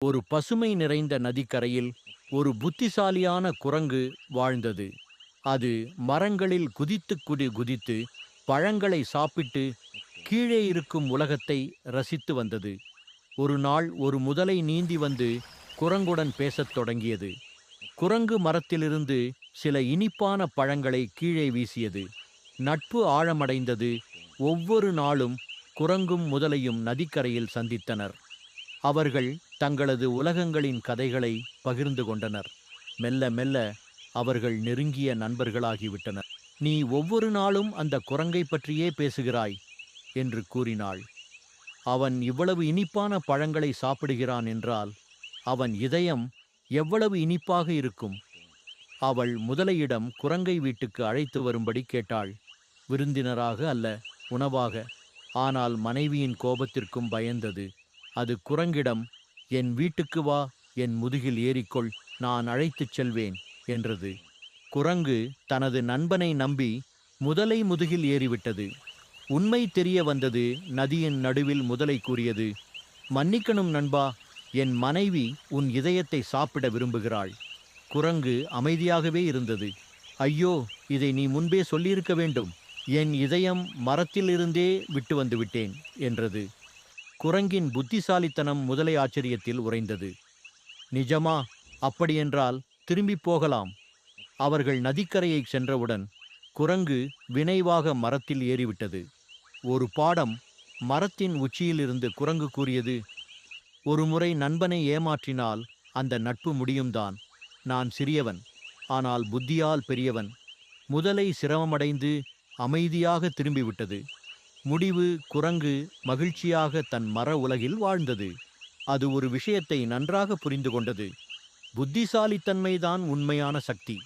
ஒரு பசுமை நிறைந்த நதிக்கரையில் ஒரு புத்திசாலியான குரங்கு வாழ்ந்தது. அது மரங்களில் குதித்து பழங்களை சாப்பிட்டு கீழே இருக்கும் உலகத்தை ரசித்து வந்தது. ஒரு நாள் ஒரு முதலை நீந்தி வந்து குரங்குடன் பேசத் தொடங்கியது. குரங்கு மரத்திலிருந்து சில இனிப்பான பழங்களை கீழே வீசியது. நட்பு ஆழமடைந்தது. ஒவ்வொரு நாளும் குரங்கும் முதலையும் நதிக்கரையில் சந்தித்தனர். அவர்கள் தங்களது உலகங்களின் கதைகளை பகிர்ந்து கொண்டனர். மெல்ல மெல்ல அவர்கள் நெருங்கிய நண்பர்களாகிவிட்டனர். "நீ ஒவ்வொரு நாளும் அந்த குரங்கை பற்றியே பேசுகிறாய்" என்று கூறினாள். "அவன் இவ்வளவு இனிப்பான பழங்களை சாப்பிடுகிறான் என்றால் அவன் இதயம் எவ்வளவு இனிப்பாக இருக்கும்." அவள் முதலையிடம் குரங்கை வீட்டுக்கு அழைத்து வரும்படி கேட்டாள். விருந்தினராக அல்ல, உணவாக. ஆனால் மனைவியின் கோபத்திற்கும் பயந்தது. அது குரங்கிடம், "என் வீட்டுக்கு வா, என் முதுகில் ஏறிக்கொள், நான் அழைத்துச் செல்வேன்" என்றது. குரங்கு தனது நண்பனை நம்பி முதலை முதுகில் ஏறிவிட்டது. உண்மை தெரிய வந்தது. நதியின் நடுவில் முதலை கூறியது, "மன்னிக்கணும் நண்பா, என் மனைவி உன் இதயத்தை சாப்பிட விரும்புகிறாள்." குரங்கு அமைதியாகவே இருந்தது. "ஐயோ, இதை நீ முன்பே சொல்லியிருக்க வேண்டும். என் இதயம் மரத்திலிருந்தே விட்டு வந்து விட்டேன்" என்றது. குரங்கின் புத்திசாலித்தனம் முதலை ஆச்சரியத்தில் உறைந்தது. "நிஜமா? அப்படியென்றால் திரும்பிப் போகலாம்." அவர்கள் நதிக்கரையை சென்றவுடன் குரங்கு வினைவாக மரத்தில் ஏறிவிட்டது. ஒரு பாடம். மரத்தின் உச்சியிலிருந்து குரங்கு கூறியது, "ஒரு முறை நண்பனை ஏமாற்றினால் அந்த நட்பு முடியும்தான். நான் சிறியவன், ஆனால் புத்தியால் பெரியவன்." முதலை சிரமமடைந்து அமைதியாக திரும்பிவிட்டது. முடிவு. குரங்கு மகிழ்ச்சியாக தன் மர உலகில் வாழ்ந்தது. அது ஒரு விஷயத்தை நன்றாக புரிந்து கொண்டது. புத்திசாலித்தன்மைதான் உண்மையான சக்தி.